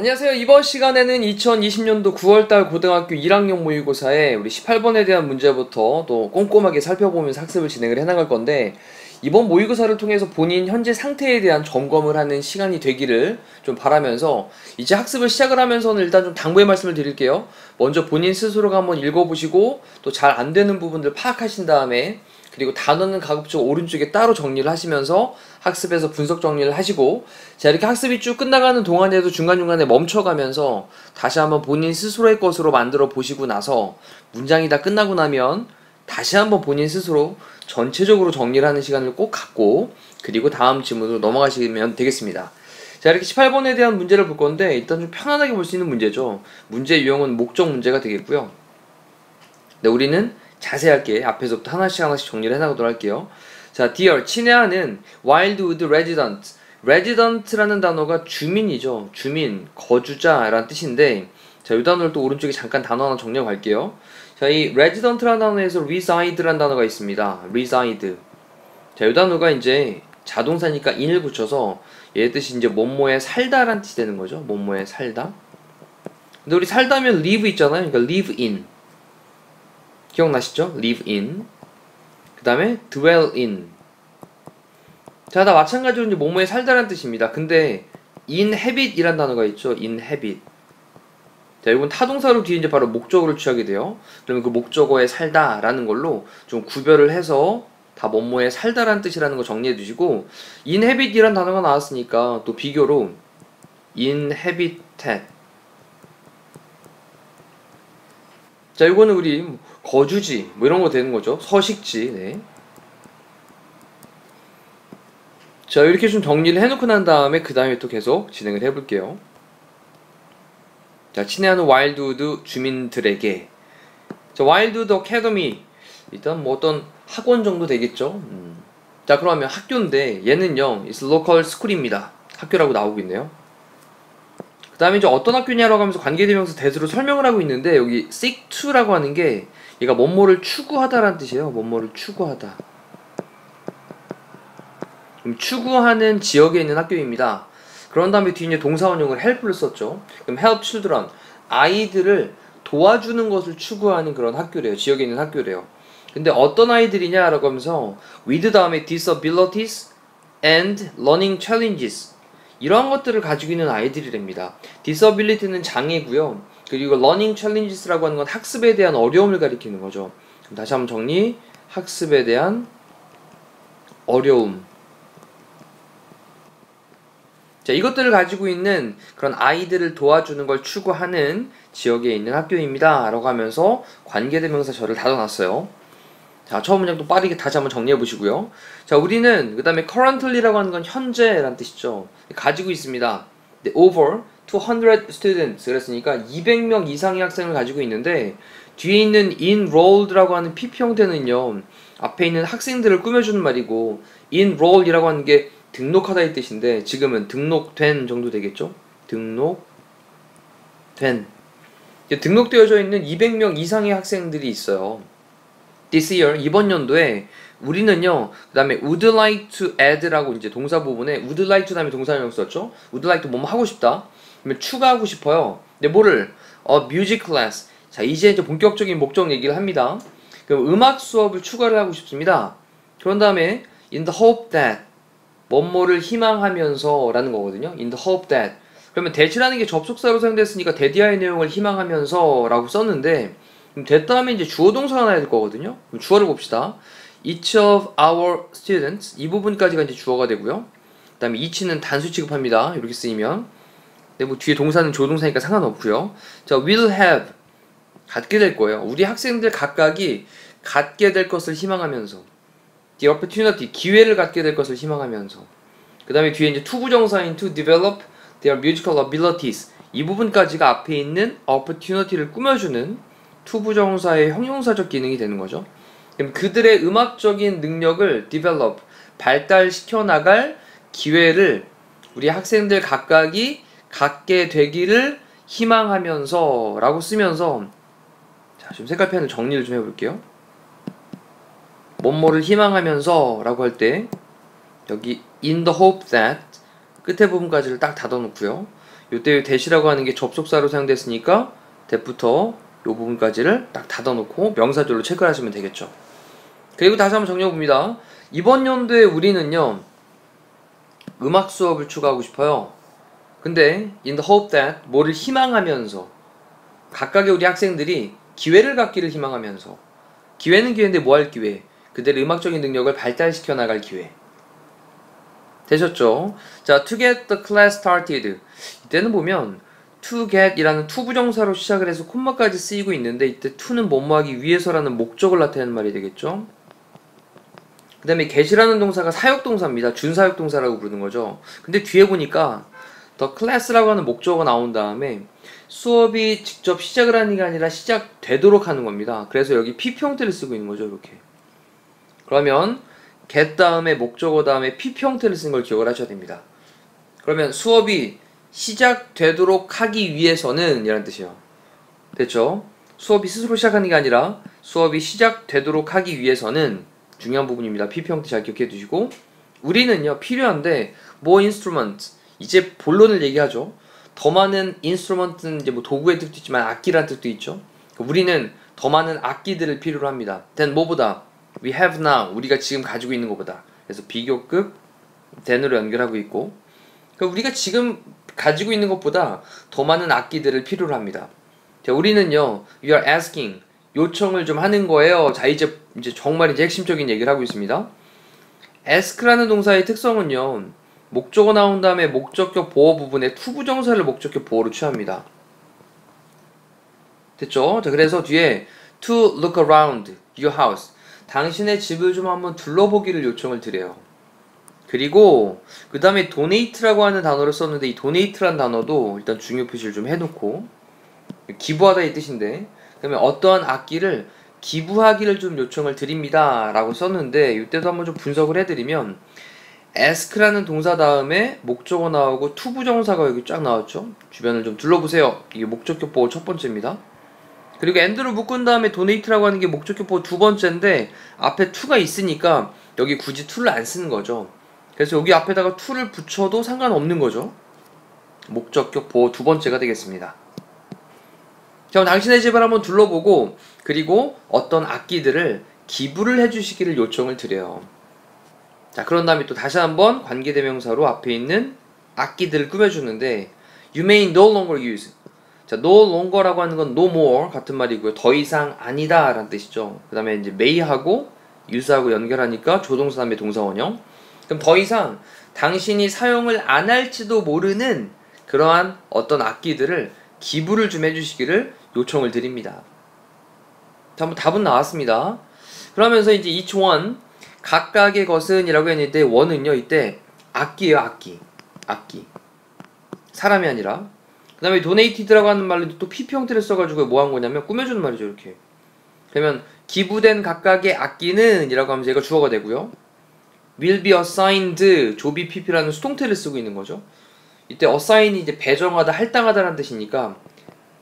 안녕하세요. 이번 시간에는 2020년도 9월달 고등학교 1학년 모의고사에 우리 18번에 대한 문제부터 또 꼼꼼하게 살펴보면서 학습을 진행을 해나갈 건데, 이번 모의고사를 통해서 본인 현재 상태에 대한 점검을 하는 시간이 되기를 좀 바라면서, 이제 학습을 시작을 하면서는 일단 좀 당부의 말씀을 드릴게요. 먼저 본인 스스로가 한번 읽어보시고 또 잘 안 되는 부분들 파악하신 다음에, 그리고 단어는 가급적 오른쪽에 따로 정리를 하시면서 학습에서 분석 정리를 하시고, 자, 이렇게 학습이 쭉 끝나가는 동안에도 중간중간에 멈춰가면서 다시 한번 본인 스스로의 것으로 만들어 보시고 나서 문장이 다 끝나고 나면 다시 한번 본인 스스로 전체적으로 정리를 하는 시간을 꼭 갖고, 그리고 다음 질문으로 넘어가시면 되겠습니다. 자, 이렇게 18번에 대한 문제를 볼 건데, 일단 좀 편안하게 볼 수 있는 문제죠. 문제 유형은 목적 문제가 되겠고요. 네, 우리는 자세하게 앞에서부터 하나씩 정리를 해나가도록 할게요. 자, dear, 친애하는 wildwood resident. resident라는 단어가 주민이죠. 주민, 거주자라는 뜻인데, 자, 이 단어를 또 오른쪽에 잠깐 단어 하나 정리하고 갈게요. 자, 이 resident라는 단어에서 reside라는 단어가 있습니다. reside. 자, 이 단어가 이제 자동사니까 in을 붙여서 얘 뜻이 이제 뭐뭐에 살다라는 뜻이 되는 거죠. 뭐뭐에 살다. 근데 우리 살다면 live 있잖아요. 그러니까 live in. 기억나시죠? live in. 그 다음에 dwell in. 자, 다 마찬가지로 이제 뭐뭐에 살다라는 뜻입니다. 근데 inhabit 이란 단어가 있죠. inhabit. 자, 이건 타동사로 뒤에 이제 바로 목적어를 취하게 돼요. 그러면 그 목적어에 살다라는 걸로 좀 구별을 해서 다 뭐뭐에 살다라는 뜻이라는 거 정리해 두시고, inhabit 이란 단어가 나왔으니까 또 비교로 inhabited. 자, 이거는 우리 거주지 뭐 이런 거 되는 거죠. 서식지. 네. 자, 이렇게 좀 정리를 해놓고 난 다음에 그 다음에 또 계속 진행을 해볼게요. 자, 친애하는 와일드우드 주민들에게. 자, 와일드우드 어카데미. 일단 뭐 어떤 학원 정도 되겠죠. 자, 그러면 학교인데 얘는요, is local school입니다. 학교라고 나오고 있네요. 그 다음에 이제 어떤 학교냐라고 하면서 관계대명사 대수로 설명을 하고 있는데, 여기 seek to라고 하는 게 얘가 뭐뭐를 추구하다라는 뜻이에요. 뭐뭐를 추구하다. 그럼 추구하는 지역에 있는 학교입니다. 그런 다음에 뒤에 이제 동사원형을 help를 썼죠. 그럼 help children, 아이들을 도와주는 것을 추구하는 그런 학교래요. 지역에 있는 학교래요. 근데 어떤 아이들이냐라고 하면서 with 다음에 disabilities and learning challenges, 이러한 것들을 가지고 있는 아이들이랍니다. disability는 장애고요. 그리고 learning challenges라고 하는 건 학습에 대한 어려움을 가리키는 거죠. 그럼 다시 한번 정리. 학습에 대한 어려움. 자, 이것들을 가지고 있는 그런 아이들을 도와주는 걸 추구하는 지역에 있는 학교입니다 라고 하면서 관계대명사 절을 닫아놨어요. 자, 처음 문장 또 빠르게 다시 한번 정리해 보시고요. 자, 우리는 그 다음에 currently라고 하는 건 현재라는 뜻이죠. 가지고 있습니다. over 200 students, 그랬으니까 200명 이상의 학생을 가지고 있는데, 뒤에 있는 enrolled라고 하는 pp 형태는요, 앞에 있는 학생들을 꾸며주는 말이고, enrolled이라고 하는 게 등록하다의 뜻인데, 지금은 등록된 정도 되겠죠? 등록된. 등록되어져 있는 200명 이상의 학생들이 있어요. This year, 이번 연도에 우리는요, 그 다음에 would like to add라고 이제 동사 부분에 would like to 다음에 동사형 썼죠? would like to 뭐뭐 하고 싶다. 그러면 추가하고 싶어요. 근데 뭐를? music class. 자, 이제 본격적인 목적 얘기를 합니다. 그럼 음악 수업을 추가를 하고 싶습니다. 그런 다음에 in the hope that, 뭐뭐를 희망하면서 라는 거거든요. in the hope that. 그러면 that이라는 게 접속사로 사용됐으니까 that이하의 내용을 희망하면서 라고 썼는데, 그럼 that 다음에 이제 주어 동사가 나야 될 거거든요. 그럼 주어를 봅시다. each of our students, 이 부분까지가 이제 주어가 되고요. 그 다음에 each는 단수 취급합니다. 이렇게 쓰이면. 근데 뭐 뒤에 동사는 조동사니까 상관없고요. 자, will have, 갖게 될 거예요. 우리 학생들 각각이 갖게 될 것을 희망하면서. the opportunity, 기회를 갖게 될 것을 희망하면서. 그 다음에 뒤에 이제 투부정사인 to develop their musical abilities, 이 부분까지가 앞에 있는 opportunity를 꾸며주는 투부정사의 형용사적 기능이 되는 거죠. 그럼 그들의 음악적인 능력을 develop, 발달시켜 나갈 기회를 우리 학생들 각각이 갖게 되기를 희망하면서 라고 쓰면서, 자, 좀 색깔펜을 정리를 좀 해볼게요. 뭐뭐를 희망하면서 라고 할 때 여기 in the hope that 끝에 부분까지를 딱 닫아놓고요. 요때 that이라고 하는 게 접속사로 사용됐으니까 that부터 요 부분까지를 딱 닫아놓고 명사절로 체크를 하시면 되겠죠. 그리고 다시 한번 정리해봅니다. 이번 연도에 우리는요 음악 수업을 추가하고 싶어요. 근데 in the hope that 뭐를 희망하면서 각각의 우리 학생들이 기회를 갖기를 희망하면서 기회는 기회인데 뭐 할 기회? 그들의 음악적인 능력을 발달시켜 나갈 기회. 되셨죠? 자, to get the class started. 이때는 보면 to get 이라는 to 부정사로 시작을 해서 콤마까지 쓰이고 있는데 이때 to는 뭐뭐 하기 위해서라는 목적을 나타내는 말이 되겠죠? 그 다음에 get이라는 동사가 사역동사입니다. 준사역동사라고 부르는 거죠. 근데 뒤에 보니까 the class라고 하는 목적어가 나온 다음에 수업이 직접 시작을 하는 게 아니라 시작되도록 하는 겁니다. 그래서 여기 PP 형태를 쓰고 있는 거죠. 이렇게. 그러면 get 다음에 목적어 다음에 PP 형태를 쓴 걸 기억을 하셔야 됩니다. 그러면 수업이 시작되도록 하기 위해서는 이라는 뜻이에요. 됐죠? 수업이 스스로 시작하는 게 아니라 수업이 시작되도록 하기 위해서는 중요한 부분입니다. PP 형태 잘 기억해 두시고 우리는요 필요한데 뭐 인스트루먼트 이제 본론을 얘기하죠. 더 많은 인스트루먼트는 이제 뭐 도구의 뜻도 있지만 악기라는 뜻도 있죠. 우리는 더 많은 악기들을 필요로 합니다. then 뭐보다 we have now 우리가 지금 가지고 있는 것보다 그래서 비교급 than으로 연결하고 있고 그러니까 우리가 지금 가지고 있는 것보다 더 많은 악기들을 필요로 합니다. 자, 우리는요 we are asking 요청을 좀 하는 거예요. 자 이제 정말 이제 핵심적인 얘기를 하고 있습니다. ask라는 동사의 특성은요 목적어 나온 다음에 목적격 보어 부분에 to 부정사를 목적격 보어로 취합니다. 됐죠? 자 그래서 뒤에 to look around your house 당신의 집을 좀 한번 둘러보기를 요청을 드려요. 그리고 그 다음에 donate라고 하는 단어를 썼는데 이 donate라는 단어도 일단 중요 표시를 좀 해놓고 기부하다 이 뜻인데 그 다음에 어떠한 악기를 기부하기를 좀 요청을 드립니다 라고 썼는데 이때도 한번 좀 분석을 해드리면 ask라는 동사 다음에 목적어 나오고 to 부정사가 여기 쫙 나왔죠. 주변을 좀 둘러보세요. 이게 목적격 보호 첫 번째입니다. 그리고 and를 묶은 다음에 donate라고 하는 게 목적격 보호 두 번째인데 앞에 to가 있으니까 여기 굳이 to를 안 쓰는 거죠. 그래서 여기 앞에다가 to를 붙여도 상관없는 거죠. 목적격 보호 두 번째가 되겠습니다. 자, 당신의 집을 한번 둘러보고 그리고 어떤 악기들을 기부를 해주시기를 요청을 드려요. 자, 그런 다음에 또 다시 한번 관계대명사로 앞에 있는 악기들을 꾸며주는데 You may no longer use. 자, no longer라고 하는 건 no more 같은 말이고요. 더 이상 아니다 라는 뜻이죠. 그 다음에 이제 may하고 use하고 연결하니까 조동사 다음에 동사 원형. 그럼 더 이상 당신이 사용을 안 할지도 모르는 그러한 어떤 악기들을 기부를 좀 해주시기를 요청을 드립니다. 자, 한번 답은 나왔습니다. 그러면서 이제 each one 각각의 것은 이라고 했는데 원은요 이때 악기예요. 악기 사람이 아니라 그 다음에 donated라고 하는 말로 또 PP 형태를 써가지고 뭐 한 거냐면 꾸며주는 말이죠. 이렇게 그러면 기부된 각각의 악기는 이라고 하면서 얘가 주어가 되고요 will be assigned 조비 PP라는 수동태를 쓰고 있는 거죠. 이때 assign이 이제 배정하다 할당하다라는 뜻이니까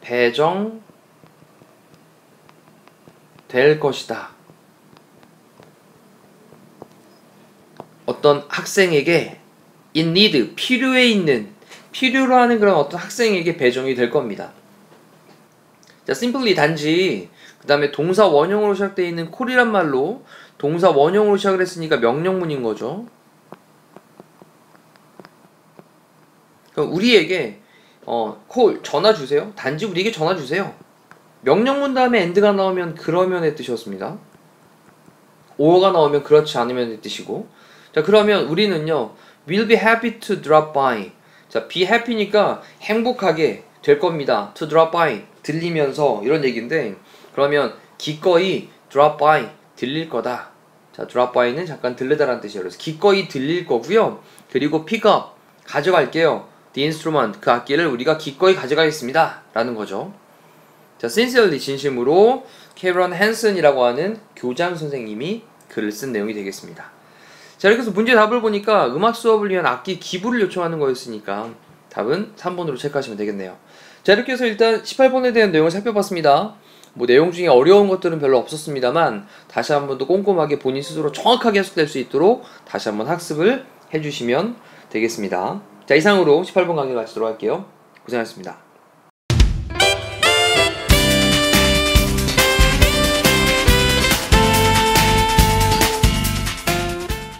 배정 될 것이다. 어떤 학생에게 in need 필요에 있는 필요로 하는 그런 어떤 학생에게 배정이 될 겁니다. 자, simply 단지 그 다음에 동사 원형으로 시작되어 있는 call이란 말로 동사 원형으로 시작을 했으니까 명령문인 거죠. 그럼 우리에게 call 전화 주세요. 단지 우리에게 전화 주세요. 명령문 다음에 and가 나오면 그러면의 뜻이었습니다. or가 나오면 그렇지 않으면의 뜻이고 자 그러면 우리는요 will be happy to drop by 자 be happy니까 행복하게 될 겁니다. to drop by 들리면서 이런 얘기인데 그러면 기꺼이 drop by 들릴 거다. 자 drop by는 잠깐 들르다라는 뜻이에요. 그래서 기꺼이 들릴 거고요. 그리고 pick up 가져갈게요. the instrument 그 악기를 우리가 기꺼이 가져가겠습니다 라는 거죠. 자 sincerely 진심으로 캐런 헨슨이라고 하는 교장 선생님이 글을 쓴 내용이 되겠습니다. 자 이렇게 해서 문제 답을 보니까 음악 수업을 위한 악기 기부를 요청하는 거였으니까 답은 3번으로 체크하시면 되겠네요. 자 이렇게 해서 일단 18번에 대한 내용을 살펴봤습니다. 뭐 내용 중에 어려운 것들은 별로 없었습니다만 다시 한번 더 꼼꼼하게 본인 스스로 정확하게 해석될 수 있도록 다시 한번 학습을 해주시면 되겠습니다. 자 이상으로 18번 강의를 마치도록 할게요. 고생하셨습니다.